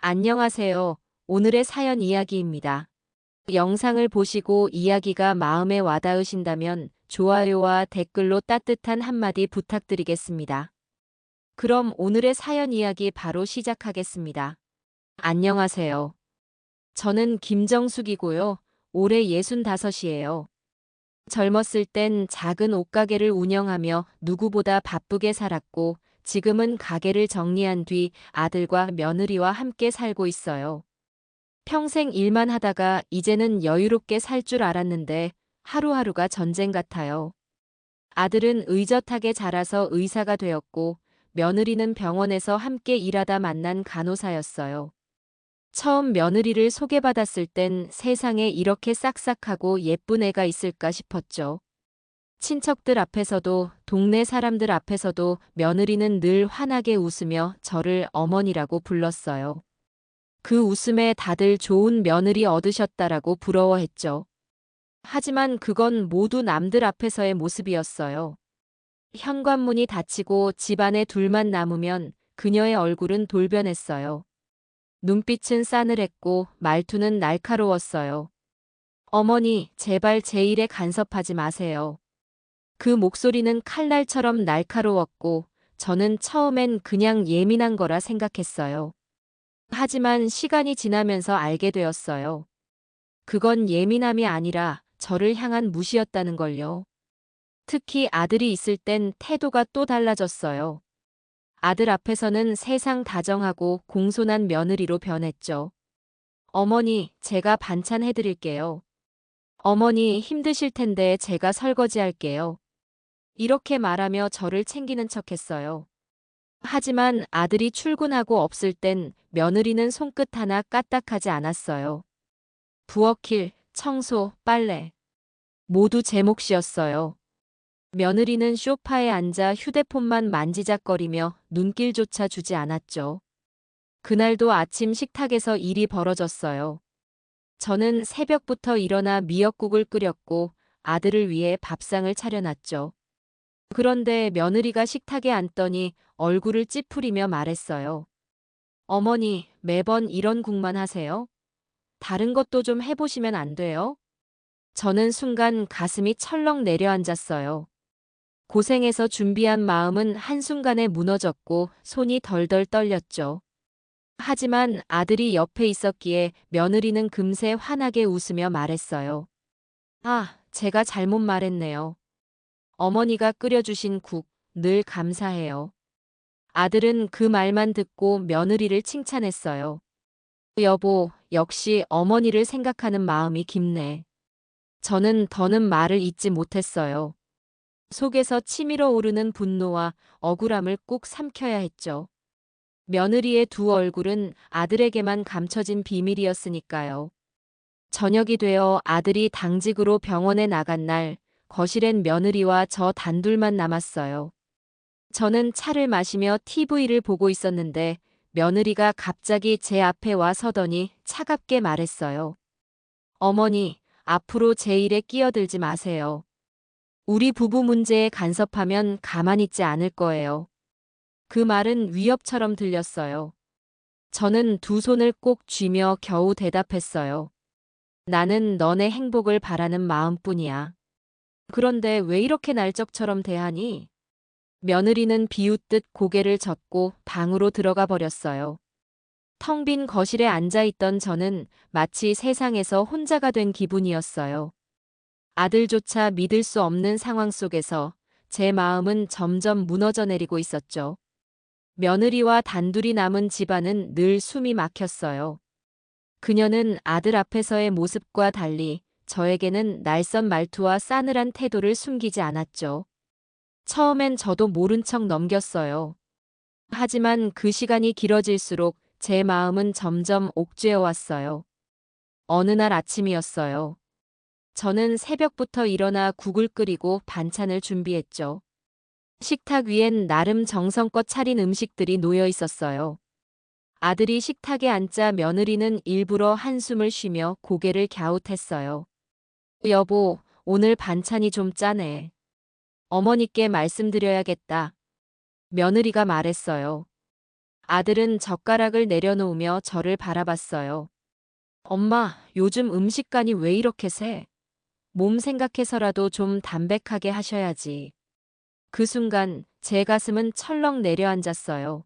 안녕하세요. 오늘의 사연 이야기입니다. 영상을 보시고 이야기가 마음에 와닿으신다면 좋아요와 댓글로 따뜻한 한마디 부탁드리겠습니다. 그럼 오늘의 사연 이야기 바로 시작하겠습니다. 안녕하세요. 저는 김정숙이고요. 올해 65이에요. 젊었을 땐 작은 옷가게를 운영하며 누구보다 바쁘게 살았고 지금은 가게를 정리한 뒤 아들과 며느리와 함께 살고 있어요. 평생 일만 하다가 이제는 여유롭게 살 줄 알았는데 하루하루가 전쟁 같아요. 아들은 의젓하게 자라서 의사가 되었고 며느리는 병원에서 함께 일하다 만난 간호사였어요. 처음 며느리를 소개받았을 땐 세상에 이렇게 싹싹하고 예쁜 애가 있을까 싶었죠. 친척들 앞에서도 동네 사람들 앞에서도 며느리는 늘 환하게 웃으며 저를 어머니라고 불렀어요. 그 웃음에 다들 좋은 며느리 얻으셨다라고 부러워했죠. 하지만 그건 모두 남들 앞에서의 모습이었어요. 현관문이 닫히고 집안에 둘만 남으면 그녀의 얼굴은 돌변했어요. 눈빛은 싸늘했고 말투는 날카로웠어요. 어머니, 제발 제 일에 간섭하지 마세요. 그 목소리는 칼날처럼 날카로웠고 저는 처음엔 그냥 예민한 거라 생각했어요. 하지만 시간이 지나면서 알게 되었어요. 그건 예민함이 아니라 저를 향한 무시였다는 걸요. 특히 아들이 있을 땐 태도가 또 달라졌어요. 아들 앞에서는 세상 다정하고 공손한 며느리로 변했죠. 어머니, 제가 반찬 해드릴게요. 어머니, 힘드실 텐데 제가 설거지할게요. 이렇게 말하며 저를 챙기는 척했어요. 하지만 아들이 출근하고 없을 땐 며느리는 손끝 하나 까딱하지 않았어요. 부엌일, 청소, 빨래. 모두 제 몫이었어요. 며느리는 소파에 앉아 휴대폰만 만지작거리며 눈길조차 주지 않았죠. 그날도 아침 식탁에서 일이 벌어졌어요. 저는 새벽부터 일어나 미역국을 끓였고 아들을 위해 밥상을 차려놨죠. 그런데 며느리가 식탁에 앉더니 얼굴을 찌푸리며 말했어요. 어머니, 매번 이런 국만 하세요? 다른 것도 좀 해보시면 안 돼요? 저는 순간 가슴이 철렁 내려앉았어요. 고생해서 준비한 마음은 한순간에 무너졌고 손이 덜덜 떨렸죠. 하지만 아들이 옆에 있었기에 며느리는 금세 환하게 웃으며 말했어요. 아, 제가 잘못 말했네요. 어머니가 끓여주신 국, 늘 감사해요. 아들은 그 말만 듣고 며느리를 칭찬했어요. 여보, 역시 어머니를 생각하는 마음이 깊네. 저는 더는 말을 잇지 못했어요. 속에서 치밀어 오르는 분노와 억울함을 꾹 삼켜야 했죠. 며느리의 두 얼굴은 아들에게만 감춰진 비밀이었으니까요. 저녁이 되어 아들이 당직으로 병원에 나간 날, 거실엔 며느리와 저 단둘만 남았어요. 저는 차를 마시며 TV를 보고 있었는데 며느리가 갑자기 제 앞에 와 서더니 차갑게 말했어요. 어머니, 앞으로 제 일에 끼어들지 마세요. 우리 부부 문제에 간섭하면 가만히 있지 않을 거예요. 그 말은 위협처럼 들렸어요. 저는 두 손을 꼭 쥐며 겨우 대답했어요. 나는 너네 행복을 바라는 마음뿐이야. 그런데 왜 이렇게 날적처럼 대하니? 며느리는 비웃듯 고개를 젓고 방으로 들어가 버렸어요. 텅 빈 거실에 앉아있던 저는 마치 세상에서 혼자가 된 기분이었어요. 아들조차 믿을 수 없는 상황 속에서 제 마음은 점점 무너져 내리고 있었죠. 며느리와 단둘이 남은 집안은 늘 숨이 막혔어요. 그녀는 아들 앞에서의 모습과 달리 저에게는 날선 말투와 싸늘한 태도를 숨기지 않았죠. 처음엔 저도 모른 척 넘겼어요. 하지만 그 시간이 길어질수록 제 마음은 점점 옥죄어 왔어요. 어느 날 아침이었어요. 저는 새벽부터 일어나 국을 끓이고 반찬을 준비했죠. 식탁 위엔 나름 정성껏 차린 음식들이 놓여 있었어요. 아들이 식탁에 앉자 며느리는 일부러 한숨을 쉬며 고개를 갸웃했어요. 여보, 오늘 반찬이 좀 짜네. 어머니께 말씀드려야겠다. 며느리가 말했어요. 아들은 젓가락을 내려놓으며 저를 바라봤어요. 엄마, 요즘 음식간이 왜 이렇게 세? 몸 생각해서라도 좀 담백하게 하셔야지. 그 순간 제 가슴은 철렁 내려앉았어요.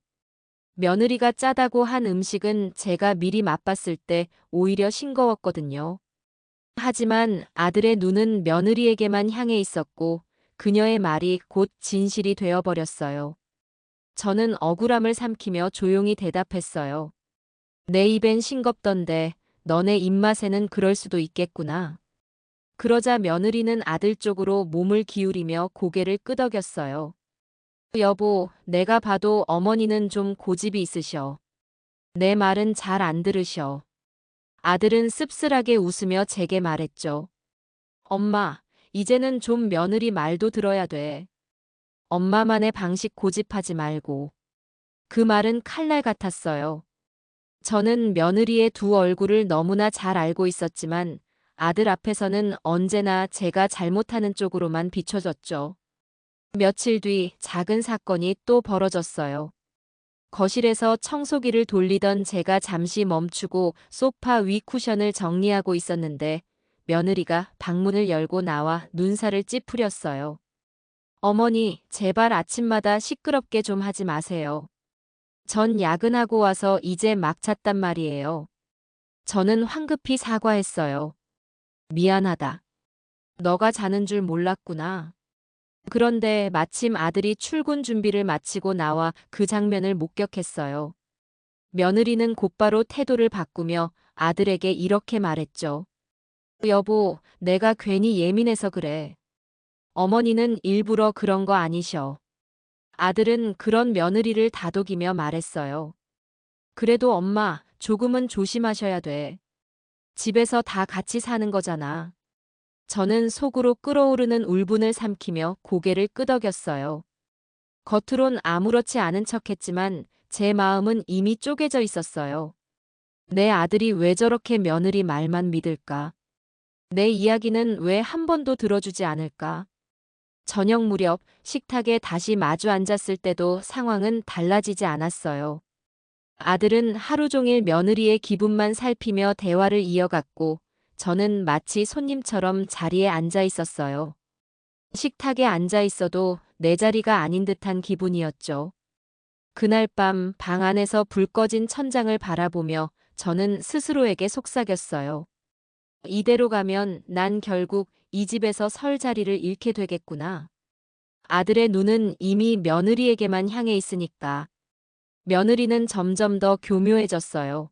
며느리가 짜다고 한 음식은 제가 미리 맛봤을 때 오히려 싱거웠거든요. 하지만 아들의 눈은 며느리에게만 향해 있었고 그녀의 말이 곧 진실이 되어버렸어요. 저는 억울함을 삼키며 조용히 대답했어요. 내 입엔 싱겁던데 너네 입맛에는 그럴 수도 있겠구나. 그러자 며느리는 아들 쪽으로 몸을 기울이며 고개를 끄덕였어요. 여보, 내가 봐도 어머니는 좀 고집이 있으셔. 내 말은 잘 안 들으셔. 아들은 씁쓸하게 웃으며 제게 말했죠. 엄마, 이제는 좀 며느리 말도 들어야 돼. 엄마만의 방식 고집하지 말고. 그 말은 칼날 같았어요. 저는 며느리의 두 얼굴을 너무나 잘 알고 있었지만 아들 앞에서는 언제나 제가 잘못하는 쪽으로만 비춰졌죠. 며칠 뒤 작은 사건이 또 벌어졌어요. 거실에서 청소기를 돌리던 제가 잠시 멈추고 소파 위 쿠션을 정리하고 있었는데 며느리가 방문을 열고 나와 눈살을 찌푸렸어요. 어머니, 제발 아침마다 시끄럽게 좀 하지 마세요. 전 야근하고 와서 이제 막 찼단 말이에요. 저는 황급히 사과했어요. 미안하다. 너가 자는 줄 몰랐구나. 그런데 마침 아들이 출근 준비를 마치고 나와 그 장면을 목격했어요. 며느리는 곧바로 태도를 바꾸며 아들에게 이렇게 말했죠. 여보, 내가 괜히 예민해서 그래. 어머니는 일부러 그런 거 아니셔. 아들은 그런 며느리를 다독이며 말했어요. 그래도 엄마, 조금은 조심하셔야 돼. 집에서 다 같이 사는 거잖아. 저는 속으로 끓어오르는 울분을 삼키며 고개를 끄덕였어요. 겉으론 아무렇지 않은 척했지만 제 마음은 이미 쪼개져 있었어요. 내 아들이 왜 저렇게 며느리 말만 믿을까? 내 이야기는 왜 한 번도 들어주지 않을까? 저녁 무렵 식탁에 다시 마주 앉았을 때도 상황은 달라지지 않았어요. 아들은 하루 종일 며느리의 기분만 살피며 대화를 이어갔고 저는 마치 손님처럼 자리에 앉아 있었어요. 식탁에 앉아 있어도 내 자리가 아닌 듯한 기분이었죠. 그날 밤 방 안에서 불 꺼진 천장을 바라보며 저는 스스로에게 속삭였어요. 이대로 가면 난 결국 이 집에서 설 자리를 잃게 되겠구나. 아들의 눈은 이미 며느리에게만 향해 있으니까. 며느리는 점점 더 교묘해졌어요.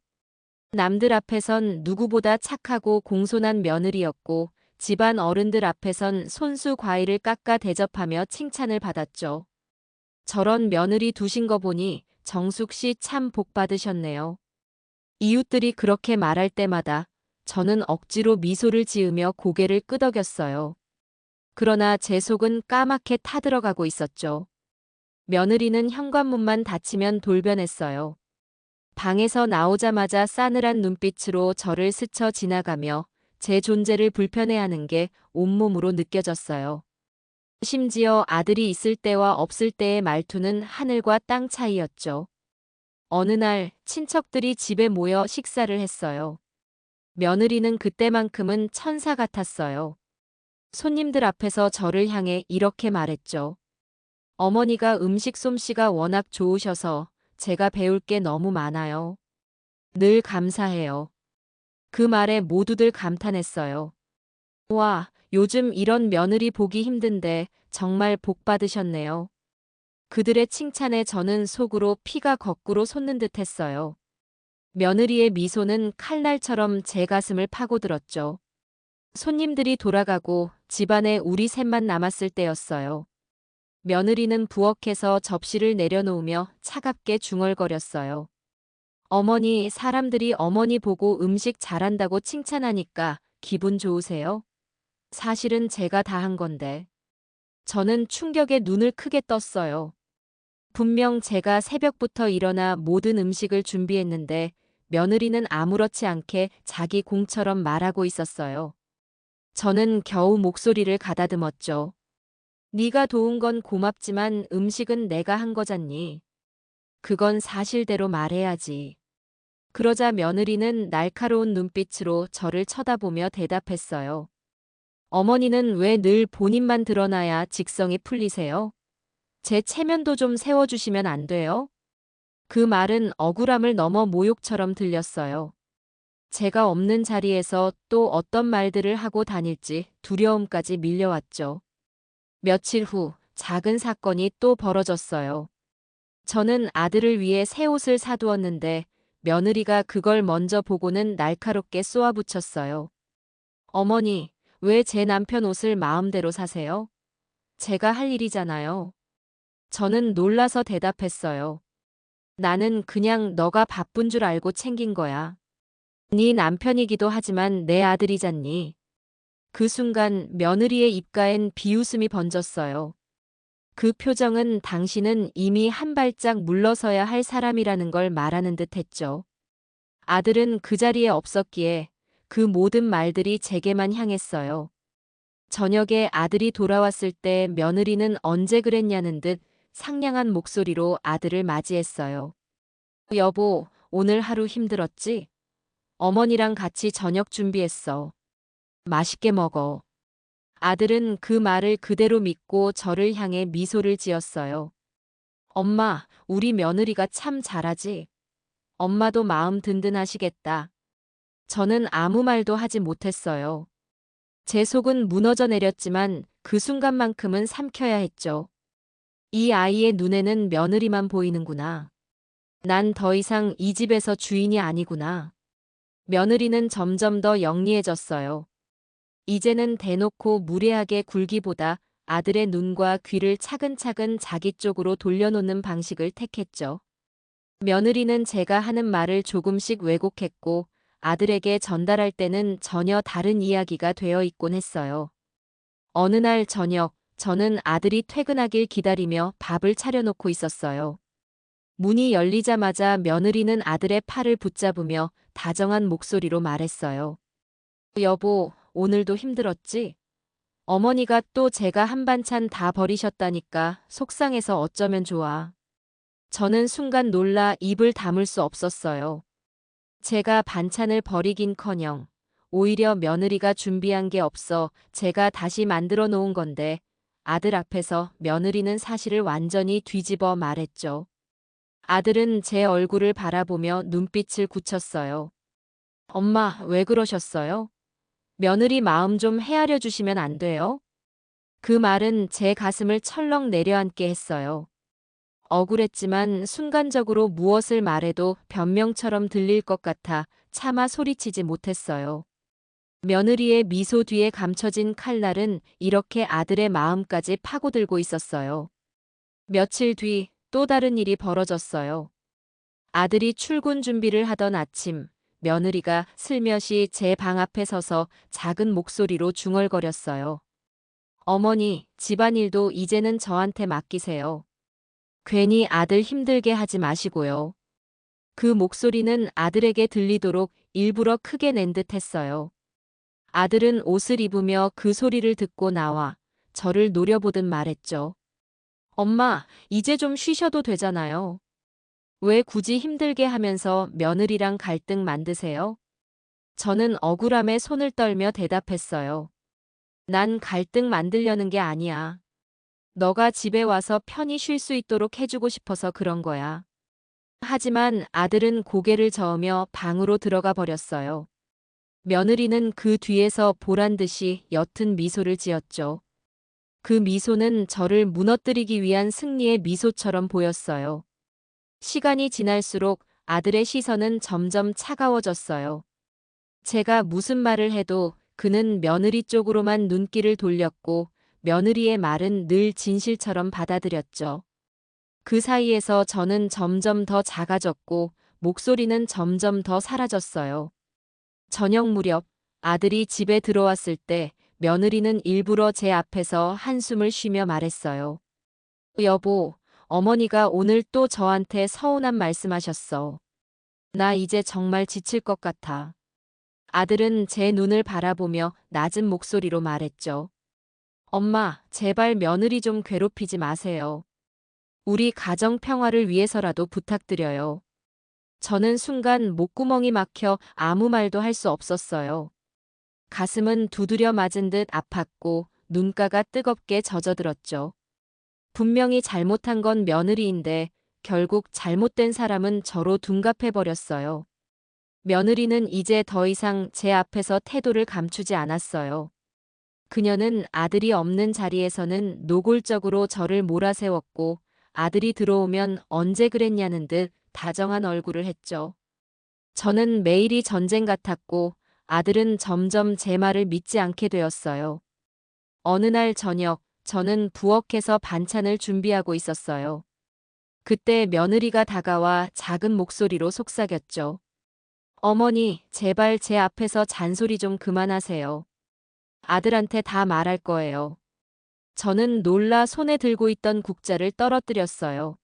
남들 앞에선 누구보다 착하고 공손한 며느리였고 집안 어른들 앞에선 손수 과일을 깎아 대접하며 칭찬을 받았죠. 저런 며느리 두신 거 보니 정숙 씨 참 복 받으셨네요. 이웃들이 그렇게 말할 때마다 저는 억지로 미소를 지으며 고개를 끄덕였어요. 그러나 제 속은 까맣게 타들어가고 있었죠. 며느리는 현관문만 닫히면 돌변했어요. 방에서 나오자마자 싸늘한 눈빛으로 저를 스쳐 지나가며 제 존재를 불편해하는 게 온몸으로 느껴졌어요. 심지어 아들이 있을 때와 없을 때의 말투는 하늘과 땅 차이였죠. 어느 날 친척들이 집에 모여 식사를 했어요. 며느리는 그때만큼은 천사 같았어요. 손님들 앞에서 저를 향해 이렇게 말했죠. 어머니가 음식 솜씨가 워낙 좋으셔서 제가 배울 게 너무 많아요. 늘 감사해요. 그 말에 모두들 감탄했어요. 와, 요즘 이런 며느리 보기 힘든데 정말 복 받으셨네요. 그들의 칭찬에 저는 속으로 피가 거꾸로 솟는 듯 했어요. 며느리의 미소는 칼날처럼 제 가슴을 파고들었죠. 손님들이 돌아가고 집안에 우리 셋만 남았을 때였어요. 며느리는 부엌에서 접시를 내려놓으며 차갑게 중얼거렸어요. 어머니, 사람들이 어머니 보고 음식 잘한다고 칭찬하니까 기분 좋으세요? 사실은 제가 다 한 건데. 저는 충격에 눈을 크게 떴어요. 분명 제가 새벽부터 일어나 모든 음식을 준비했는데 며느리는 아무렇지 않게 자기 공처럼 말하고 있었어요. 저는 겨우 목소리를 가다듬었죠. 네가 도운 건 고맙지만 음식은 내가 한 거잖니. 그건 사실대로 말해야지. 그러자 며느리는 날카로운 눈빛으로 저를 쳐다보며 대답했어요. 어머니는 왜 늘 본인만 드러나야 직성이 풀리세요? 제 체면도 좀 세워주시면 안 돼요? 그 말은 억울함을 넘어 모욕처럼 들렸어요. 제가 없는 자리에서 또 어떤 말들을 하고 다닐지 두려움까지 밀려왔죠. 며칠 후 작은 사건이 또 벌어졌어요. 저는 아들을 위해 새 옷을 사두었는데 며느리가 그걸 먼저 보고는 날카롭게 쏘아붙였어요. 어머니, 왜 제 남편 옷을 마음대로 사세요? 제가 할 일이잖아요. 저는 놀라서 대답했어요. 나는 그냥 너가 바쁜 줄 알고 챙긴 거야. 네 남편이기도 하지만 내 아들이잖니. 그 순간 며느리의 입가엔 비웃음이 번졌어요. 그 표정은 당신은 이미 한 발짝 물러서야 할 사람이라는 걸 말하는 듯 했죠. 아들은 그 자리에 없었기에 그 모든 말들이 제게만 향했어요. 저녁에 아들이 돌아왔을 때 며느리는 언제 그랬냐는 듯 상냥한 목소리로 아들을 맞이했어요. 여보, 오늘 하루 힘들었지? 어머니랑 같이 저녁 준비했어. 맛있게 먹어. 아들은 그 말을 그대로 믿고 저를 향해 미소를 지었어요. 엄마, 우리 며느리가 참 잘하지? 엄마도 마음 든든하시겠다. 저는 아무 말도 하지 못했어요. 제 속은 무너져 내렸지만 그 순간만큼은 삼켜야 했죠. 이 아이의 눈에는 며느리만 보이는구나. 난 더 이상 이 집에서 주인이 아니구나. 며느리는 점점 더 영리해졌어요. 이제는 대놓고 무례하게 굴기보다 아들의 눈과 귀를 차근차근 자기 쪽으로 돌려놓는 방식을 택했죠. 며느리는 제가 하는 말을 조금씩 왜곡했고 아들에게 전달할 때는 전혀 다른 이야기가 되어 있곤 했어요. 어느 날 저녁, 저는 아들이 퇴근하길 기다리며 밥을 차려놓고 있었어요. 문이 열리자마자 며느리는 아들의 팔을 붙잡으며 다정한 목소리로 말했어요. 여보, 오늘도 힘들었지? 어머니가 또 제가 한 반찬 다 버리셨다니까 속상해서 어쩌면 좋아. 저는 순간 놀라 입을 다물 수 없었어요. 제가 반찬을 버리긴커녕 오히려 며느리가 준비한 게 없어 제가 다시 만들어 놓은 건데 아들 앞에서 며느리는 사실을 완전히 뒤집어 말했죠. 아들은 제 얼굴을 바라보며 눈빛을 굳혔어요. 엄마, 왜 그러셨어요? 며느리 마음 좀 헤아려 주시면 안 돼요? 그 말은 제 가슴을 철렁 내려앉게 했어요. 억울했지만 순간적으로 무엇을 말해도 변명처럼 들릴 것 같아 차마 소리치지 못했어요. 며느리의 미소 뒤에 감춰진 칼날은 이렇게 아들의 마음까지 파고들고 있었어요. 며칠 뒤 또 다른 일이 벌어졌어요. 아들이 출근 준비를 하던 아침, 며느리가 슬며시 제 방 앞에 서서 작은 목소리로 중얼거렸어요. 어머니, 집안일도 이제는 저한테 맡기세요. 괜히 아들 힘들게 하지 마시고요. 그 목소리는 아들에게 들리도록 일부러 크게 낸 듯 했어요. 아들은 옷을 입으며 그 소리를 듣고 나와 저를 노려보듯 말했죠. 엄마, 이제 좀 쉬셔도 되잖아요. 왜 굳이 힘들게 하면서 며느리랑 갈등 만드세요? 저는 억울함에 손을 떨며 대답했어요. 난 갈등 만들려는 게 아니야. 너가 집에 와서 편히 쉴 수 있도록 해주고 싶어서 그런 거야. 하지만 아들은 고개를 저으며 방으로 들어가 버렸어요. 며느리는 그 뒤에서 보란 듯이 옅은 미소를 지었죠. 그 미소는 저를 무너뜨리기 위한 승리의 미소처럼 보였어요. 시간이 지날수록 아들의 시선은 점점 차가워졌어요. 제가 무슨 말을 해도 그는 며느리 쪽으로만 눈길을 돌렸고 며느리의 말은 늘 진실처럼 받아들였죠. 그 사이에서 저는 점점 더 작아졌고 목소리는 점점 더 사라졌어요. 저녁 무렵 아들이 집에 들어왔을 때 며느리는 일부러 제 앞에서 한숨을 쉬며 말했어요. 여보, 어머니가 오늘 또 저한테 서운한 말씀하셨어. 나 이제 정말 지칠 것 같아. 아들은 제 눈을 바라보며 낮은 목소리로 말했죠. 엄마, 제발 며느리 좀 괴롭히지 마세요. 우리 가정 평화를 위해서라도 부탁드려요. 저는 순간 목구멍이 막혀 아무 말도 할 수 없었어요. 가슴은 두드려 맞은 듯 아팠고 눈가가 뜨겁게 젖어들었죠. 분명히 잘못한 건 며느리인데 결국 잘못된 사람은 저로 둔갑해버렸어요. 며느리는 이제 더 이상 제 앞에서 태도를 감추지 않았어요. 그녀는 아들이 없는 자리에서는 노골적으로 저를 몰아세웠고 아들이 들어오면 언제 그랬냐는 듯 다정한 얼굴을 했죠. 저는 매일이 전쟁 같았고 아들은 점점 제 말을 믿지 않게 되었어요. 어느 날 저녁, 저는 부엌에서 반찬을 준비하고 있었어요. 그때 며느리가 다가와 작은 목소리로 속삭였죠. 어머니, 제발 제 앞에서 잔소리 좀 그만하세요. 아들한테 다 말할 거예요. 저는 놀라 손에 들고 있던 국자를 떨어뜨렸어요.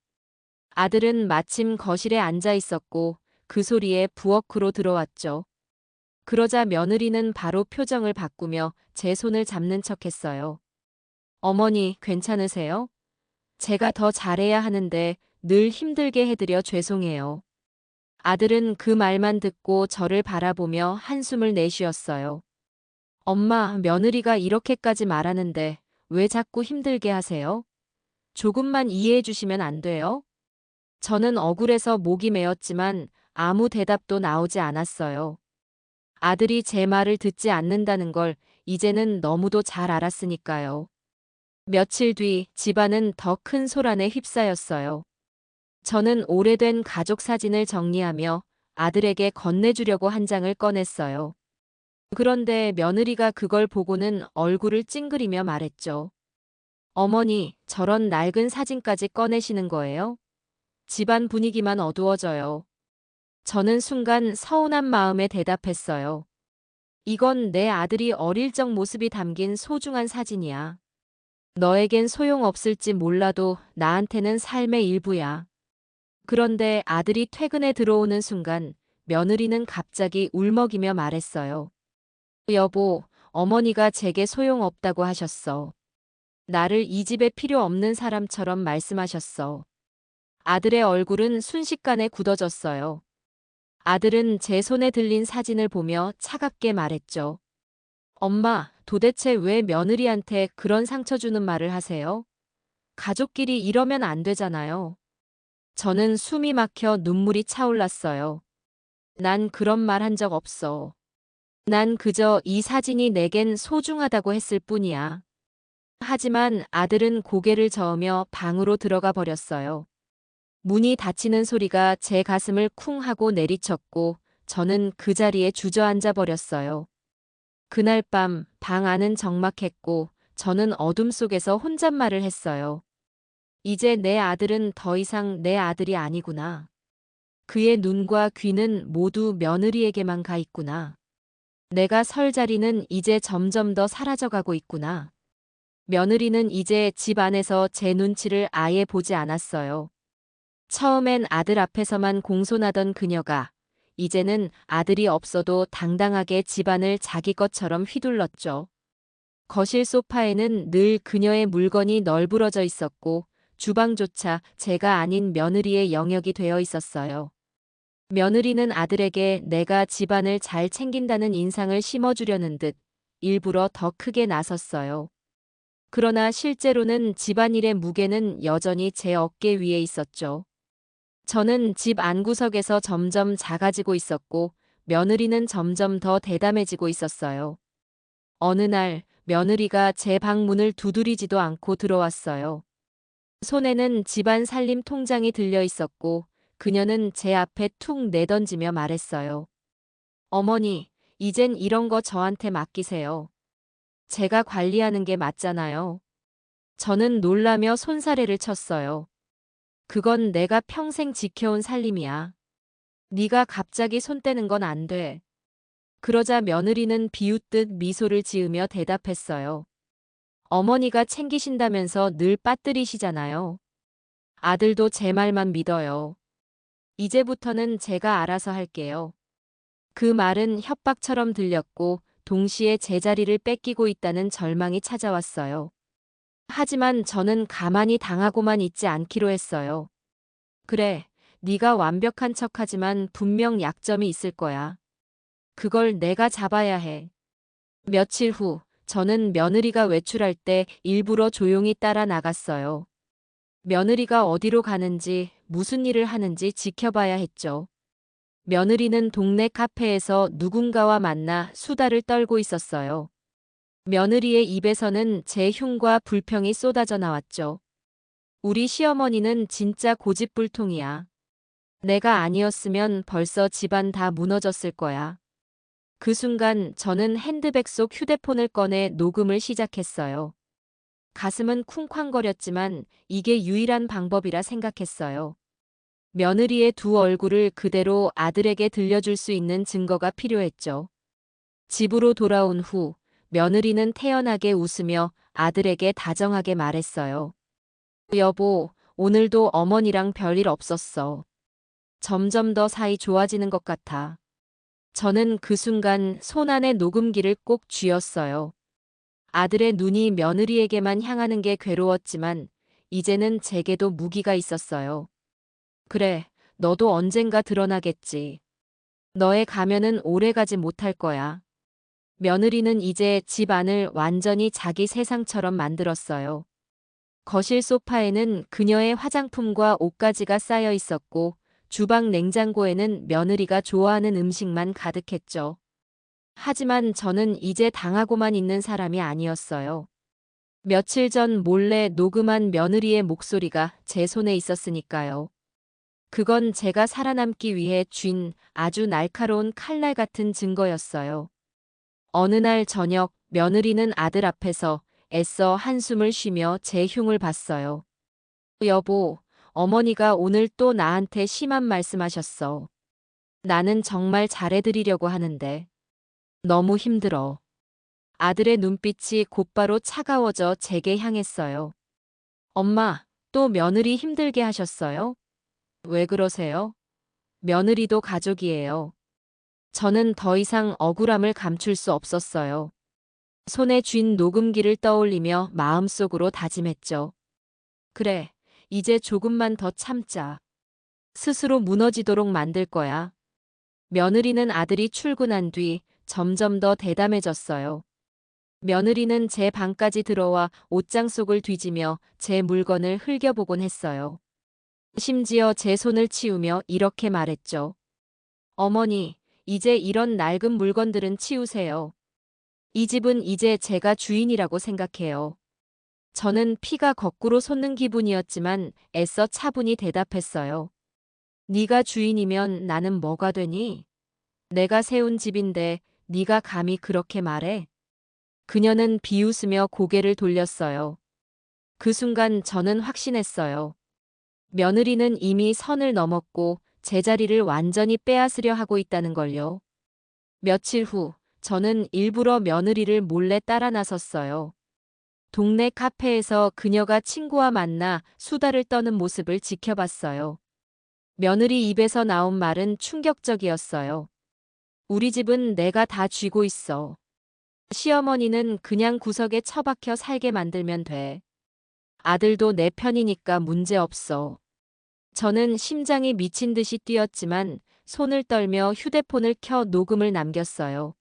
아들은 마침 거실에 앉아 있었고 그 소리에 부엌으로 들어왔죠. 그러자 며느리는 바로 표정을 바꾸며 제 손을 잡는 척했어요. 어머니, 괜찮으세요? 제가 더 잘해야 하는데 늘 힘들게 해드려 죄송해요. 아들은 그 말만 듣고 저를 바라보며 한숨을 내쉬었어요. 엄마, 며느리가 이렇게까지 말하는데 왜 자꾸 힘들게 하세요? 조금만 이해해 주시면 안 돼요? 저는 억울해서 목이 메었지만 아무 대답도 나오지 않았어요. 아들이 제 말을 듣지 않는다는 걸 이제는 너무도 잘 알았으니까요. 며칠 뒤 집안은 더 큰 소란에 휩싸였어요. 저는 오래된 가족 사진을 정리하며 아들에게 건네주려고 한 장을 꺼냈어요. 그런데 며느리가 그걸 보고는 얼굴을 찡그리며 말했죠. 어머니, 저런 낡은 사진까지 꺼내시는 거예요? 집안 분위기만 어두워져요. 저는 순간 서운한 마음에 대답했어요. 이건 내 아들이 어릴 적 모습이 담긴 소중한 사진이야. 너에겐 소용없을지 몰라도 나한테는 삶의 일부야. 그런데 아들이 퇴근에 들어오는 순간 며느리는 갑자기 울먹이며 말했어요. 여보, 어머니가 제게 소용없다고 하셨어. 나를 이 집에 필요 없는 사람처럼 말씀하셨어. 아들의 얼굴은 순식간에 굳어졌어요. 아들은 제 손에 들린 사진을 보며 차갑게 말했죠. 엄마, 도대체 왜 며느리한테 그런 상처 주는 말을 하세요? 가족끼리 이러면 안 되잖아요. 저는 숨이 막혀 눈물이 차올랐어요. 난 그런 말 한 적 없어. 난 그저 이 사진이 내겐 소중하다고 했을 뿐이야. 하지만 아들은 고개를 저으며 방으로 들어가 버렸어요. 문이 닫히는 소리가 제 가슴을 쿵 하고 내리쳤고 저는 그 자리에 주저앉아 버렸어요. 그날 밤 방 안은 적막했고 저는 어둠 속에서 혼잣말을 했어요. 이제 내 아들은 더 이상 내 아들이 아니구나. 그의 눈과 귀는 모두 며느리에게만 가 있구나. 내가 설 자리는 이제 점점 더 사라져가고 있구나. 며느리는 이제 집 안에서 제 눈치를 아예 보지 않았어요. 처음엔 아들 앞에서만 공손하던 그녀가 이제는 아들이 없어도 당당하게 집안을 자기 것처럼 휘둘렀죠. 거실 소파에는 늘 그녀의 물건이 널브러져 있었고 주방조차 제가 아닌 며느리의 영역이 되어 있었어요. 며느리는 아들에게 내가 집안을 잘 챙긴다는 인상을 심어주려는 듯 일부러 더 크게 나섰어요. 그러나 실제로는 집안일의 무게는 여전히 제 어깨 위에 있었죠. 저는 집 안구석에서 점점 작아지고 있었고 며느리는 점점 더 대담해지고 있었어요. 어느 날 며느리가 제 방문을 두드리지도 않고 들어왔어요. 손에는 집안 살림 통장이 들려 있었고 그녀는 제 앞에 툭 내던지며 말했어요. 어머니, 이젠 이런 거 저한테 맡기세요. 제가 관리하는 게 맞잖아요. 저는 놀라며 손사래를 쳤어요. 그건 내가 평생 지켜온 살림이야. 네가 갑자기 손 떼는 건 안 돼. 그러자 며느리는 비웃듯 미소를 지으며 대답했어요. 어머니가 챙기신다면서 늘 빠뜨리시잖아요. 아들도 제 말만 믿어요. 이제부터는 제가 알아서 할게요. 그 말은 협박처럼 들렸고 동시에 제 자리를 뺏기고 있다는 절망이 찾아왔어요. 하지만 저는 가만히 당하고만 있지 않기로 했어요. 그래, 네가 완벽한 척하지만 분명 약점이 있을 거야. 그걸 내가 잡아야 해. 며칠 후, 저는 며느리가 외출할 때 일부러 조용히 따라 나갔어요. 며느리가 어디로 가는지, 무슨 일을 하는지 지켜봐야 했죠. 며느리는 동네 카페에서 누군가와 만나 수다를 떨고 있었어요. 며느리의 입에서는 제 흉과 불평이 쏟아져 나왔죠. 우리 시어머니는 진짜 고집불통이야. 내가 아니었으면 벌써 집안 다 무너졌을 거야. 그 순간 저는 핸드백 속 휴대폰을 꺼내 녹음을 시작했어요. 가슴은 쿵쾅거렸지만 이게 유일한 방법이라 생각했어요. 며느리의 두 얼굴을 그대로 아들에게 들려줄 수 있는 증거가 필요했죠. 집으로 돌아온 후 며느리는 태연하게 웃으며 아들에게 다정하게 말했어요. 여보, 오늘도 어머니랑 별일 없었어. 점점 더 사이 좋아지는 것 같아. 저는 그 순간 손 안에 녹음기를 꼭 쥐었어요. 아들의 눈이 며느리에게만 향하는 게 괴로웠지만 이제는 제게도 무기가 있었어요. 그래, 너도 언젠가 드러나겠지. 너의 가면은 오래가지 못할 거야. 며느리는 이제 집 안을 완전히 자기 세상처럼 만들었어요. 거실 소파에는 그녀의 화장품과 옷가지가 쌓여 있었고 주방 냉장고에는 며느리가 좋아하는 음식만 가득했죠. 하지만 저는 이제 당하고만 있는 사람이 아니었어요. 며칠 전 몰래 녹음한 며느리의 목소리가 제 손에 있었으니까요. 그건 제가 살아남기 위해 쥔 아주 날카로운 칼날 같은 증거였어요. 어느 날 저녁 며느리는 아들 앞에서 애써 한숨을 쉬며 제 흉을 봤어요. 여보, 어머니가 오늘 또 나한테 심한 말씀하셨어. 나는 정말 잘해드리려고 하는데 너무 힘들어. 아들의 눈빛이 곧바로 차가워져 제게 향했어요. 엄마, 또 며느리 힘들게 하셨어요? 왜 그러세요? 며느리도 가족이에요. 저는 더 이상 억울함을 감출 수 없었어요. 손에 쥔 녹음기를 떠올리며 마음속으로 다짐했죠. 그래, 이제 조금만 더 참자. 스스로 무너지도록 만들 거야. 며느리는 아들이 출근한 뒤 점점 더 대담해졌어요. 며느리는 제 방까지 들어와 옷장 속을 뒤지며 제 물건을 흘겨보곤 했어요. 심지어 제 손을 치우며 이렇게 말했죠. 어머니, 이제 이런 낡은 물건들은 치우세요. 이 집은 이제 제가 주인이라고 생각해요. 저는 피가 거꾸로 솟는 기분이었지만 애써 차분히 대답했어요. 네가 주인이면 나는 뭐가 되니? 내가 세운 집인데 네가 감히 그렇게 말해? 그녀는 비웃으며 고개를 돌렸어요. 그 순간 저는 확신했어요. 며느리는 이미 선을 넘었고 제자리를 완전히 빼앗으려 하고 있다는 걸요. 며칠 후 저는 일부러 며느리를 몰래 따라 나섰어요. 동네 카페에서 그녀가 친구와 만나 수다를 떠는 모습을 지켜봤어요. 며느리 입에서 나온 말은 충격적이었어요. 우리 집은 내가 다 쥐고 있어. 시어머니는 그냥 구석에 처박혀 살게 만들면 돼. 아들도 내 편이니까 문제 없어. 저는 심장이 미친 듯이 뛰었지만 손을 떨며 휴대폰을 켜 녹음을 남겼어요.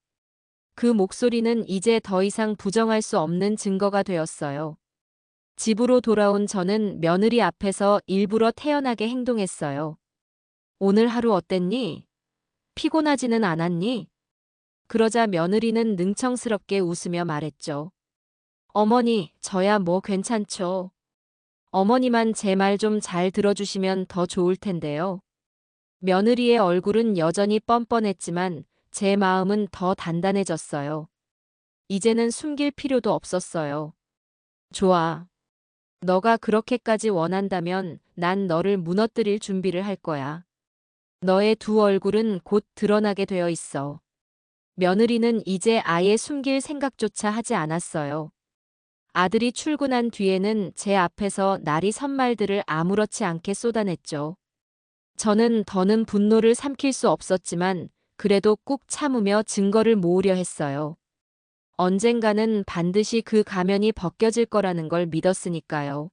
그 목소리는 이제 더 이상 부정할 수 없는 증거가 되었어요. 집으로 돌아온 저는 며느리 앞에서 일부러 태연하게 행동했어요. 오늘 하루 어땠니? 피곤하지는 않았니? 그러자 며느리는 능청스럽게 웃으며 말했죠. 어머니, 저야 뭐 괜찮죠. 어머니만 제 말 좀 잘 들어주시면 더 좋을 텐데요. 며느리의 얼굴은 여전히 뻔뻔했지만 제 마음은 더 단단해졌어요. 이제는 숨길 필요도 없었어요. 좋아. 너가 그렇게까지 원한다면 난 너를 무너뜨릴 준비를 할 거야. 너의 두 얼굴은 곧 드러나게 되어 있어. 며느리는 이제 아예 숨길 생각조차 하지 않았어요. 아들이 출근한 뒤에는 제 앞에서 날이 선 말들을 아무렇지 않게 쏟아냈죠. 저는 더는 분노를 삼킬 수 없었지만 그래도 꾹 참으며 증거를 모으려 했어요. 언젠가는 반드시 그 가면이 벗겨질 거라는 걸 믿었으니까요.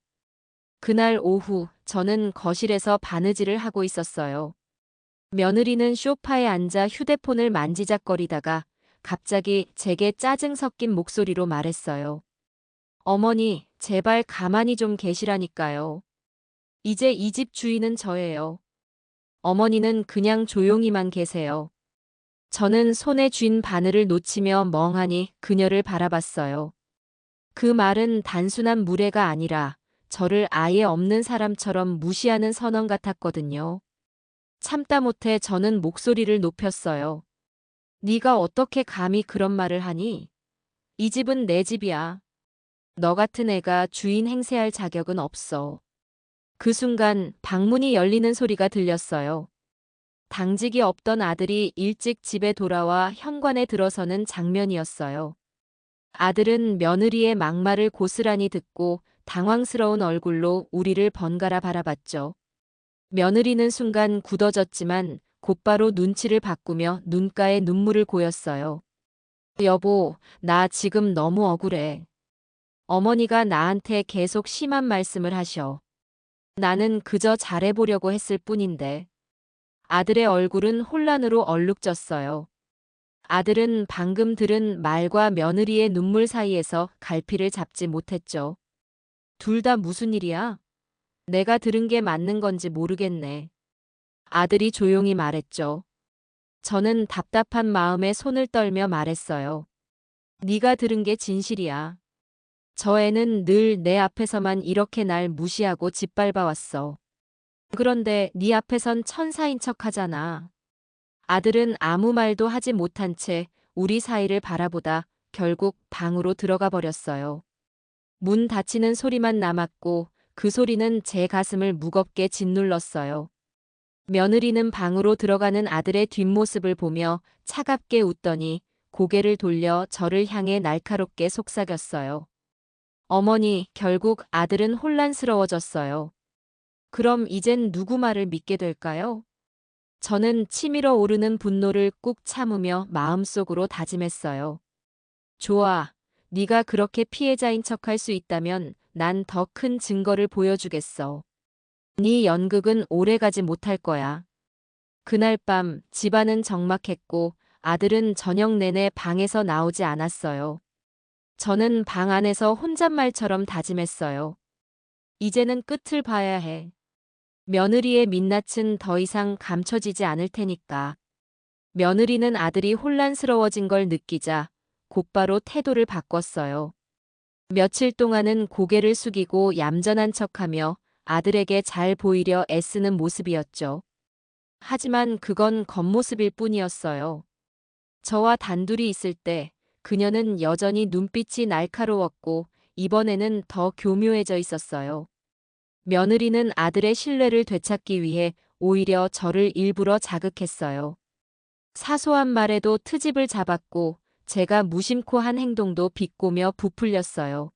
그날 오후 저는 거실에서 바느질을 하고 있었어요. 며느리는 소파에 앉아 휴대폰을 만지작거리다가 갑자기 제게 짜증 섞인 목소리로 말했어요. 어머니, 제발 가만히 좀 계시라니까요. 이제 이 집 주인은 저예요. 어머니는 그냥 조용히만 계세요. 저는 손에 쥔 바늘을 놓치며 멍하니 그녀를 바라봤어요. 그 말은 단순한 무례가 아니라 저를 아예 없는 사람처럼 무시하는 선언 같았거든요. 참다 못해 저는 목소리를 높였어요. 네가 어떻게 감히 그런 말을 하니? 이 집은 내 집이야. 너 같은 애가 주인 행세할 자격은 없어. 그 순간 방문이 열리는 소리가 들렸어요. 당직이 없던 아들이 일찍 집에 돌아와 현관에 들어서는 장면이었어요. 아들은 며느리의 막말을 고스란히 듣고 당황스러운 얼굴로 우리를 번갈아 바라봤죠. 며느리는 순간 굳어졌지만 곧바로 눈치를 바꾸며 눈가에 눈물을 고였어요. 여보, 나 지금 너무 억울해. 어머니가 나한테 계속 심한 말씀을 하셔. 나는 그저 잘해보려고 했을 뿐인데. 아들의 얼굴은 혼란으로 얼룩졌어요. 아들은 방금 들은 말과 며느리의 눈물 사이에서 갈피를 잡지 못했죠. 둘 다 무슨 일이야? 내가 들은 게 맞는 건지 모르겠네. 아들이 조용히 말했죠. 저는 답답한 마음에 손을 떨며 말했어요. 네가 들은 게 진실이야. 저 애는 늘 내 앞에서만 이렇게 날 무시하고 짓밟아왔어. 그런데 네 앞에선 천사인 척하잖아. 아들은 아무 말도 하지 못한 채 우리 사이를 바라보다 결국 방으로 들어가 버렸어요. 문 닫히는 소리만 남았고 그 소리는 제 가슴을 무겁게 짓눌렀어요. 며느리는 방으로 들어가는 아들의 뒷모습을 보며 차갑게 웃더니 고개를 돌려 저를 향해 날카롭게 속삭였어요. 어머니, 결국 아들은 혼란스러워졌어요. 그럼 이젠 누구 말을 믿게 될까요? 저는 치밀어 오르는 분노를 꾹 참으며 마음속으로 다짐했어요. 좋아. 네가 그렇게 피해자인 척할 수 있다면 난 더 큰 증거를 보여주겠어. 네 연극은 오래가지 못할 거야. 그날 밤 집안은 적막했고 아들은 저녁 내내 방에서 나오지 않았어요. 저는 방 안에서 혼잣말처럼 다짐했어요. 이제는 끝을 봐야 해. 며느리의 민낯은 더 이상 감춰지지 않을 테니까. 며느리는 아들이 혼란스러워진 걸 느끼자 곧바로 태도를 바꿨어요. 며칠 동안은 고개를 숙이고 얌전한 척하며 아들에게 잘 보이려 애쓰는 모습이었죠. 하지만 그건 겉모습일 뿐이었어요. 저와 단둘이 있을 때 그녀는 여전히 눈빛이 날카로웠고 이번에는 더 교묘해져 있었어요. 며느리는 아들의 신뢰를 되찾기 위해 오히려 저를 일부러 자극했어요. 사소한 말에도 트집을 잡았고 제가 무심코 한 행동도 비꼬며 부풀렸어요.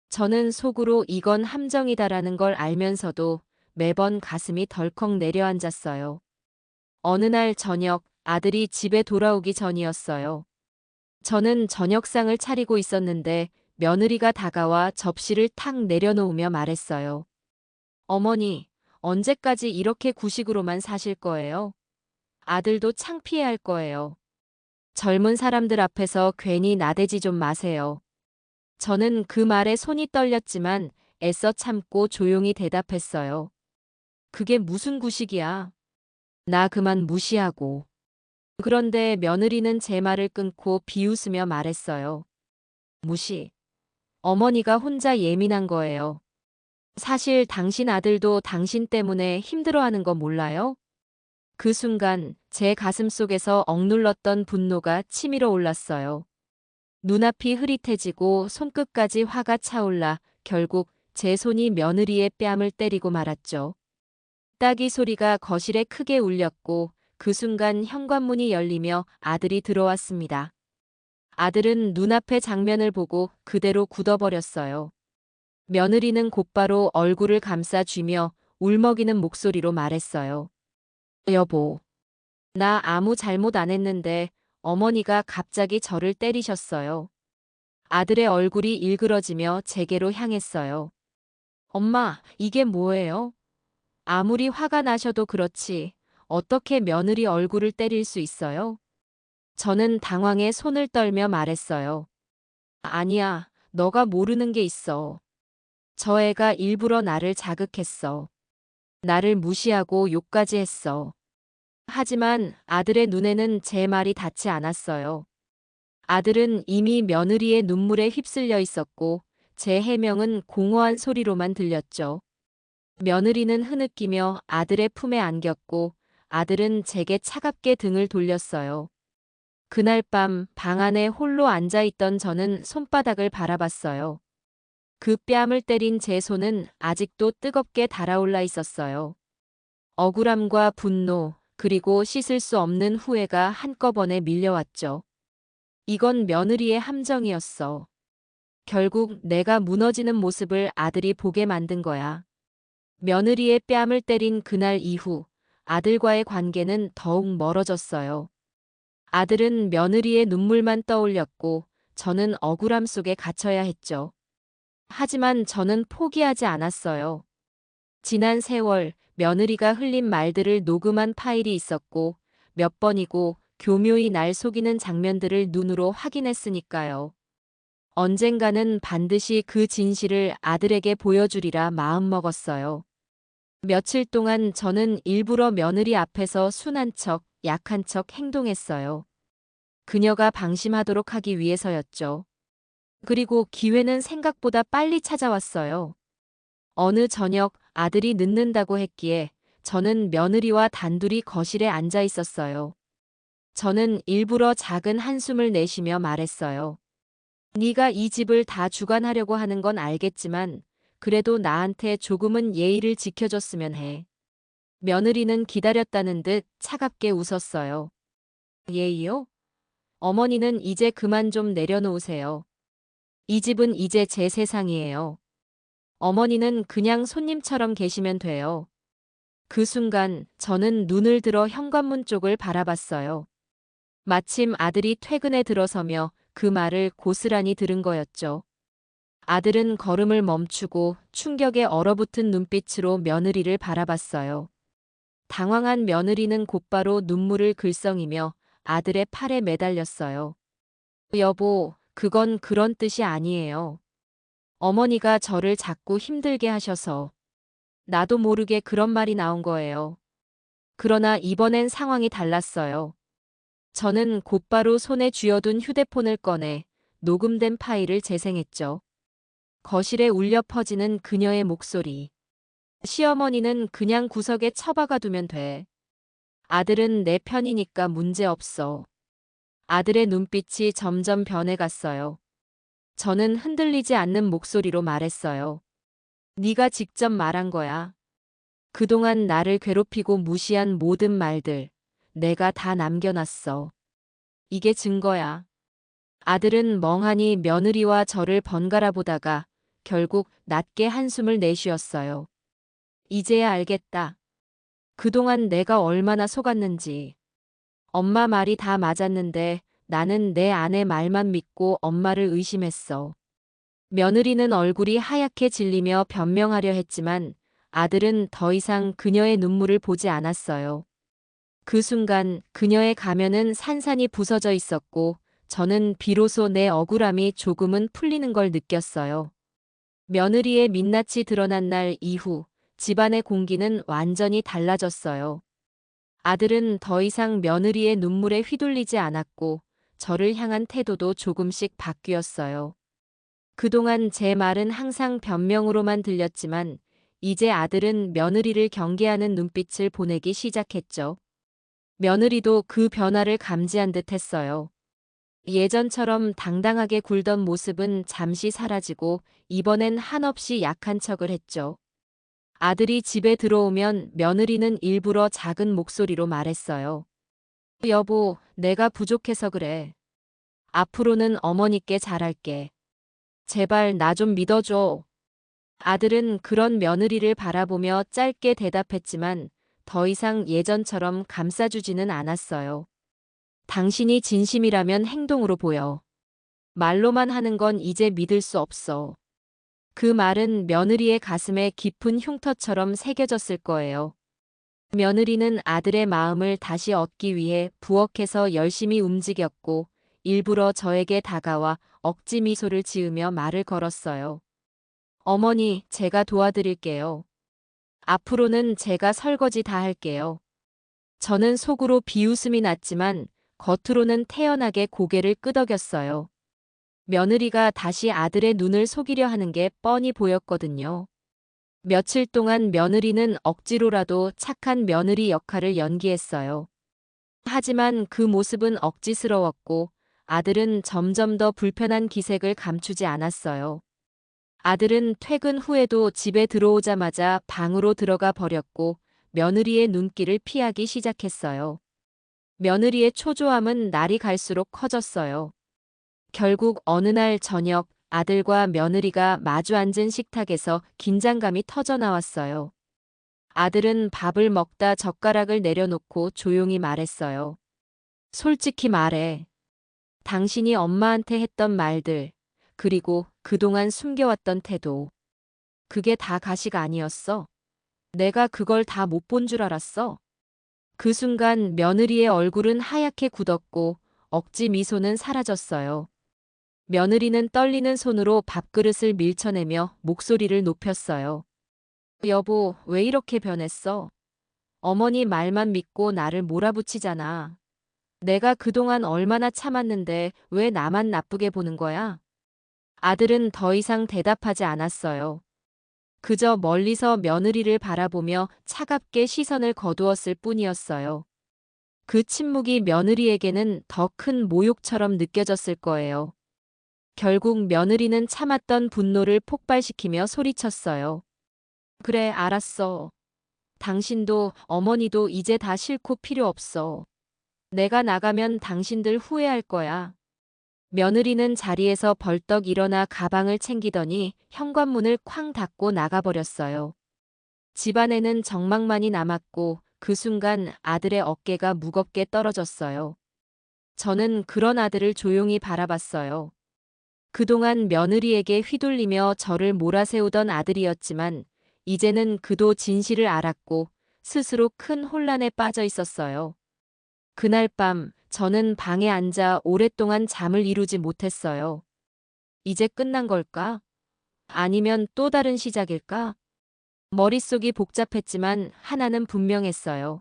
저는 속으로 이건 함정이다라는 걸 알면서도 매번 가슴이 덜컥 내려앉았어요. 어느 날 저녁 아들이 집에 돌아오기 전이었어요. 저는 저녁상을 차리고 있었는데 며느리가 다가와 접시를 탁 내려놓으며 말했어요. 어머니, 언제까지 이렇게 구식으로만 사실 거예요? 아들도 창피해할 거예요. 젊은 사람들 앞에서 괜히 나대지 좀 마세요. 저는 그 말에 손이 떨렸지만 애써 참고 조용히 대답했어요. 그게 무슨 구식이야? 나 그만 무시하고. 그런데 며느리는 제 말을 끊고 비웃으며 말했어요. 무시. 어머니가 혼자 예민한 거예요. 사실 당신 아들도 당신 때문에 힘들어하는 거 몰라요? 그 순간 제 가슴 속에서 억눌렀던 분노가 치밀어 올랐어요. 눈앞이 흐릿해지고 손끝까지 화가 차올라 결국 제 손이 며느리의 뺨을 때리고 말았죠. 따기 소리가 거실에 크게 울렸고 그 순간 현관문이 열리며 아들이 들어왔습니다. 아들은 눈앞의 장면을 보고 그대로 굳어버렸어요. 며느리는 곧바로 얼굴을 감싸 쥐며 울먹이는 목소리로 말했어요. 여보, 나 아무 잘못 안 했는데 어머니가 갑자기 저를 때리셨어요. 아들의 얼굴이 일그러지며 제게로 향했어요. 엄마, 이게 뭐예요? 아무리 화가 나셔도 그렇지. 어떻게 며느리 얼굴을 때릴 수 있어요? 저는 당황해 손을 떨며 말했어요. 아니야, 너가 모르는 게 있어. 저 애가 일부러 나를 자극했어. 나를 무시하고 욕까지 했어. 하지만 아들의 눈에는 제 말이 닿지 않았어요. 아들은 이미 며느리의 눈물에 휩쓸려 있었고 제 해명은 공허한 소리로만 들렸죠. 며느리는 흐느끼며 아들의 품에 안겼고 아들은 제게 차갑게 등을 돌렸어요. 그날 밤 방 안에 홀로 앉아있던 저는 손바닥을 바라봤어요. 그 뺨을 때린 제 손은 아직도 뜨겁게 달아올라 있었어요. 억울함과 분노, 그리고 씻을 수 없는 후회가 한꺼번에 밀려왔죠. 이건 며느리의 함정이었어. 결국 내가 무너지는 모습을 아들이 보게 만든 거야. 며느리의 뺨을 때린 그날 이후 아들과의 관계는 더욱 멀어졌어요. 아들은 며느리의 눈물만 떠올렸고 저는 억울함 속에 갇혀야 했죠. 하지만 저는 포기하지 않았어요. 지난 세월 며느리가 흘린 말들을 녹음한 파일이 있었고 몇 번이고 교묘히 날 속이는 장면들을 눈으로 확인했으니까요. 언젠가는 반드시 그 진실을 아들에게 보여주리라 마음먹었어요. 며칠 동안 저는 일부러 며느리 앞에서 순한 척, 약한 척 행동했어요. 그녀가 방심하도록 하기 위해서였죠. 그리고 기회는 생각보다 빨리 찾아왔어요. 어느 저녁 아들이 늦는다고 했기에 저는 며느리와 단둘이 거실에 앉아 있었어요. 저는 일부러 작은 한숨을 내쉬며 말했어요. 네가 이 집을 다 주관하려고 하는 건 알겠지만 그래도 나한테 조금은 예의를 지켜줬으면 해. 며느리는 기다렸다는 듯 차갑게 웃었어요. 예의요? 어머니는 이제 그만 좀 내려놓으세요. 이 집은 이제 제 세상이에요. 어머니는 그냥 손님처럼 계시면 돼요. 그 순간 저는 눈을 들어 현관문 쪽을 바라봤어요. 마침 아들이 퇴근에 들어서며 그 말을 고스란히 들은 거였죠. 아들은 걸음을 멈추고 충격에 얼어붙은 눈빛으로 며느리를 바라봤어요. 당황한 며느리는 곧바로 눈물을 글썽이며 아들의 팔에 매달렸어요. 여보, 그건 그런 뜻이 아니에요. 어머니가 저를 자꾸 힘들게 하셔서 나도 모르게 그런 말이 나온 거예요. 그러나 이번엔 상황이 달랐어요. 저는 곧바로 손에 쥐어둔 휴대폰을 꺼내 녹음된 파일을 재생했죠. 거실에 울려 퍼지는 그녀의 목소리. 시어머니는 그냥 구석에 처박아 두면 돼. 아들은 내 편이니까 문제 없어. 아들의 눈빛이 점점 변해갔어요. 저는 흔들리지 않는 목소리로 말했어요. 네가 직접 말한 거야. 그동안 나를 괴롭히고 무시한 모든 말들, 내가 다 남겨놨어. 이게 증거야. 아들은 멍하니 며느리와 저를 번갈아 보다가 결국 낮게 한숨을 내쉬었어요. 이제야 알겠다. 그동안 내가 얼마나 속았는지. 엄마 말이 다 맞았는데 나는 내 아내 말만 믿고 엄마를 의심했어. 며느리는 얼굴이 하얗게 질리며 변명하려 했지만 아들은 더 이상 그녀의 눈물을 보지 않았어요. 그 순간 그녀의 가면은 산산이 부서져 있었고 저는 비로소 내 억울함이 조금은 풀리는 걸 느꼈어요. 며느리의 민낯이 드러난 날 이후 집안의 공기는 완전히 달라졌어요. 아들은 더 이상 며느리의 눈물에 휘둘리지 않았고 저를 향한 태도도 조금씩 바뀌었어요. 그동안 제 말은 항상 변명으로만 들렸지만 이제 아들은 며느리를 경계하는 눈빛을 보내기 시작했죠. 며느리도 그 변화를 감지한 듯 했어요. 예전처럼 당당하게 굴던 모습은 잠시 사라지고 이번엔 한없이 약한 척을 했죠. 아들이 집에 들어오면 며느리는 일부러 작은 목소리로 말했어요. 여보, 내가 부족해서 그래. 앞으로는 어머니께 잘할게. 제발 나 좀 믿어줘. 아들은 그런 며느리를 바라보며 짧게 대답했지만 더 이상 예전처럼 감싸주지는 않았어요. 당신이 진심이라면 행동으로 보여. 말로만 하는 건 이제 믿을 수 없어. 그 말은 며느리의 가슴에 깊은 흉터처럼 새겨졌을 거예요. 며느리는 아들의 마음을 다시 얻기 위해 부엌에서 열심히 움직였고 일부러 저에게 다가와 억지 미소를 지으며 말을 걸었어요. 어머니, 제가 도와드릴게요. 앞으로는 제가 설거지 다 할게요. 저는 속으로 비웃음이 났지만 겉으로는 태연하게 고개를 끄덕였어요. 며느리가 다시 아들의 눈을 속이려 하는 게 뻔히 보였거든요. 며칠 동안 며느리는 억지로라도 착한 며느리 역할을 연기했어요. 하지만 그 모습은 억지스러웠고 아들은 점점 더 불편한 기색을 감추지 않았어요. 아들은 퇴근 후에도 집에 들어오자마자 방으로 들어가 버렸고 며느리의 눈길을 피하기 시작했어요. 며느리의 초조함은 날이 갈수록 커졌어요. 결국 어느 날 저녁 아들과 며느리가 마주 앉은 식탁에서 긴장감이 터져 나왔어요. 아들은 밥을 먹다 젓가락을 내려놓고 조용히 말했어요. 솔직히 말해. 당신이 엄마한테 했던 말들, 그리고 그동안 숨겨왔던 태도. 그게 다 가식 아니었어. 내가 그걸 다 못 본 줄 알았어. 그 순간 며느리의 얼굴은 하얗게 굳었고 억지 미소는 사라졌어요. 며느리는 떨리는 손으로 밥그릇을 밀쳐내며 목소리를 높였어요. 여보, 왜 이렇게 변했어? 어머니 말만 믿고 나를 몰아붙이잖아. 내가 그동안 얼마나 참았는데 왜 나만 나쁘게 보는 거야? 아들은 더 이상 대답하지 않았어요. 그저 멀리서 며느리를 바라보며 차갑게 시선을 거두었을 뿐이었어요. 그 침묵이 며느리에게는 더 큰 모욕처럼 느껴졌을 거예요. 결국 며느리는 참았던 분노를 폭발시키며 소리쳤어요. 그래, 알았어. 당신도 어머니도 이제 다 싫고 필요 없어. 내가 나가면 당신들 후회할 거야. 며느리는 자리에서 벌떡 일어나 가방을 챙기더니 현관문을 쾅 닫고 나가버렸어요. 집안에는 정막만이 남았고 그 순간 아들의 어깨가 무겁게 떨어졌어요. 저는 그런 아들을 조용히 바라봤어요. 그동안 며느리에게 휘둘리며 저를 몰아세우던 아들이었지만 이제는 그도 진실을 알았고 스스로 큰 혼란에 빠져 있었어요. 그날 밤 저는 방에 앉아 오랫동안 잠을 이루지 못했어요. 이제 끝난 걸까? 아니면 또 다른 시작일까? 머릿속이 복잡했지만 하나는 분명했어요.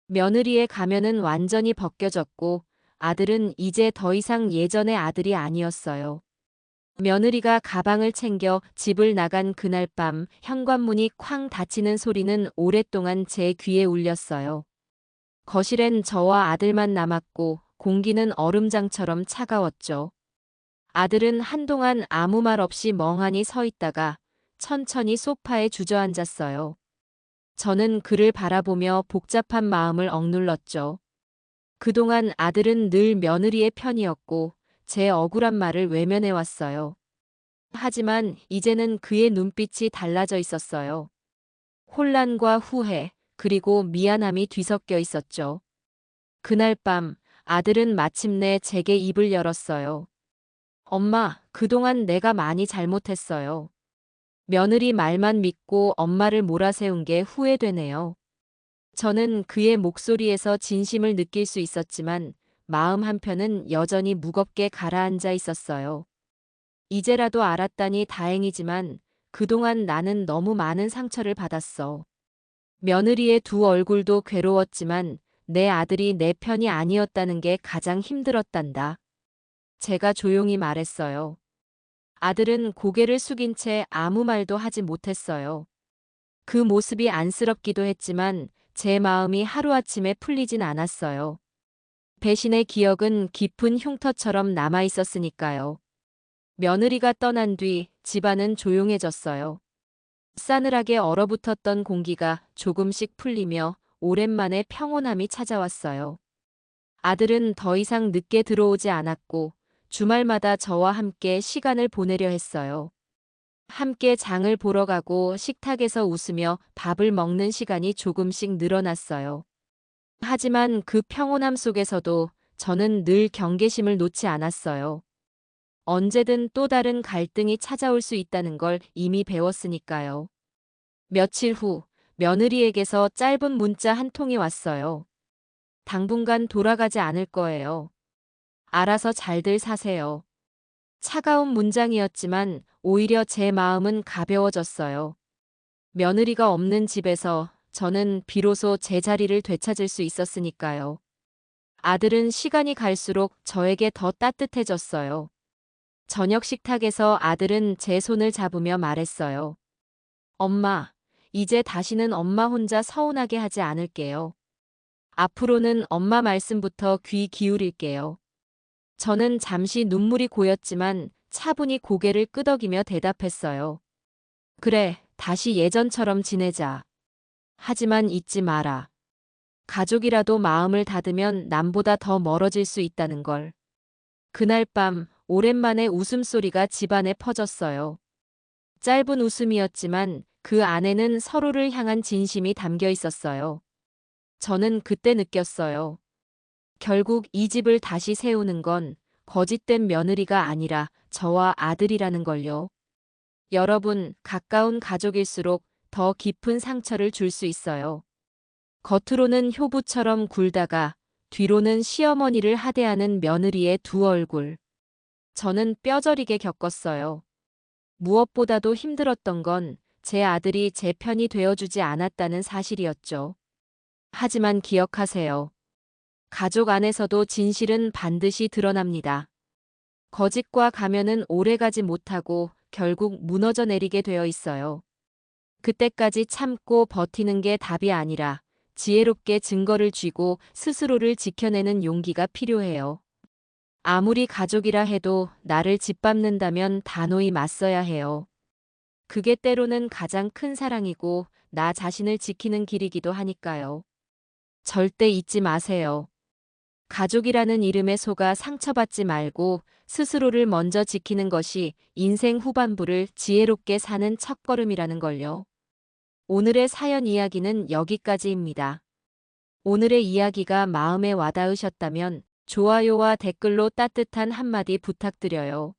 며느리의 가면은 완전히 벗겨졌고 아들은 이제 더 이상 예전의 아들이 아니었어요. 며느리가 가방을 챙겨 집을 나간 그날 밤 현관문이 쾅 닫히는 소리는 오랫동안 제 귀에 울렸어요. 거실엔 저와 아들만 남았고 공기는 얼음장처럼 차가웠죠. 아들은 한동안 아무 말 없이 멍하니 서 있다가 천천히 소파에 주저앉았어요. 저는 그를 바라보며 복잡한 마음을 억눌렀죠. 그동안 아들은 늘 며느리의 편이었고 제 억울한 말을 외면해왔어요. 하지만 이제는 그의 눈빛이 달라져 있었어요. 혼란과 후회, 그리고 미안함이 뒤섞여 있었죠. 그날 밤 아들은 마침내 제게 입을 열었어요. 엄마, 그동안 내가 많이 잘못했어요. 며느리 말만 믿고 엄마를 몰아세운 게 후회되네요. 저는 그의 목소리에서 진심을 느낄 수 있었지만 마음 한편은 여전히 무겁게 가라앉아 있었어요. 이제라도 알았다니 다행이지만 그동안 나는 너무 많은 상처를 받았어. 며느리의 두 얼굴도 괴로웠지만 내 아들이 내 편이 아니었다는 게 가장 힘들었단다. 제가 조용히 말했어요. 아들은 고개를 숙인 채 아무 말도 하지 못했어요. 그 모습이 안쓰럽기도 했지만 제 마음이 하루아침에 풀리진 않았어요. 배신의 기억은 깊은 흉터처럼 남아 있었으니까요. 며느리가 떠난 뒤 집안은 조용해졌어요. 싸늘하게 얼어붙었던 공기가 조금씩 풀리며 오랜만에 평온함이 찾아왔어요. 아들은 더 이상 늦게 들어오지 않았고 주말마다 저와 함께 시간을 보내려 했어요. 함께 장을 보러 가고 식탁에서 웃으며 밥을 먹는 시간이 조금씩 늘어났어요. 하지만 그 평온함 속에서도 저는 늘 경계심을 놓지 않았어요. 언제든 또 다른 갈등이 찾아올 수 있다는 걸 이미 배웠으니까요. 며칠 후 며느리에게서 짧은 문자 한 통이 왔어요. 당분간 돌아가지 않을 거예요. 알아서 잘들 사세요. 차가운 문장이었지만 오히려 제 마음은 가벼워졌어요. 며느리가 없는 집에서 저는 비로소 제 자리를 되찾을 수 있었으니까요. 아들은 시간이 갈수록 저에게 더 따뜻해졌어요. 저녁 식탁에서 아들은 제 손을 잡으며 말했어요. 엄마, 이제 다시는 엄마 혼자 서운하게 하지 않을게요. 앞으로는 엄마 말씀부터 귀 기울일게요. 저는 잠시 눈물이 고였지만 차분히 고개를 끄덕이며 대답했어요. 그래, 다시 예전처럼 지내자. 하지만 잊지 마라. 가족이라도 마음을 닫으면 남보다 더 멀어질 수 있다는 걸. 그날 밤 오랜만에 웃음소리가 집안에 퍼졌어요. 짧은 웃음이었지만 그 안에는 서로를 향한 진심이 담겨 있었어요. 저는 그때 느꼈어요. 결국 이 집을 다시 세우는 건 거짓된 며느리가 아니라 저와 아들이라는 걸요. 여러분, 가까운 가족일수록 더 깊은 상처를 줄 수 있어요. 겉으로는 효부처럼 굴다가 뒤로는 시어머니를 하대하는 며느리의 두 얼굴. 저는 뼈저리게 겪었어요. 무엇보다도 힘들었던 건 제 아들이 제 편이 되어주지 않았다는 사실이었죠. 하지만 기억하세요. 가족 안에서도 진실은 반드시 드러납니다. 거짓과 가면은 오래가지 못하고 결국 무너져 내리게 되어 있어요. 그때까지 참고 버티는 게 답이 아니라 지혜롭게 증거를 쥐고 스스로를 지켜내는 용기가 필요해요. 아무리 가족이라 해도 나를 짓밟는다면 단호히 맞서야 해요. 그게 때로는 가장 큰 사랑이고 나 자신을 지키는 길이기도 하니까요. 절대 잊지 마세요. 가족이라는 이름에 속아 상처받지 말고 스스로를 먼저 지키는 것이 인생 후반부를 지혜롭게 사는 첫걸음이라는 걸요. 오늘의 사연 이야기는 여기까지입니다. 오늘의 이야기가 마음에 와닿으셨다면 좋아요와 댓글로 따뜻한 한마디 부탁드려요.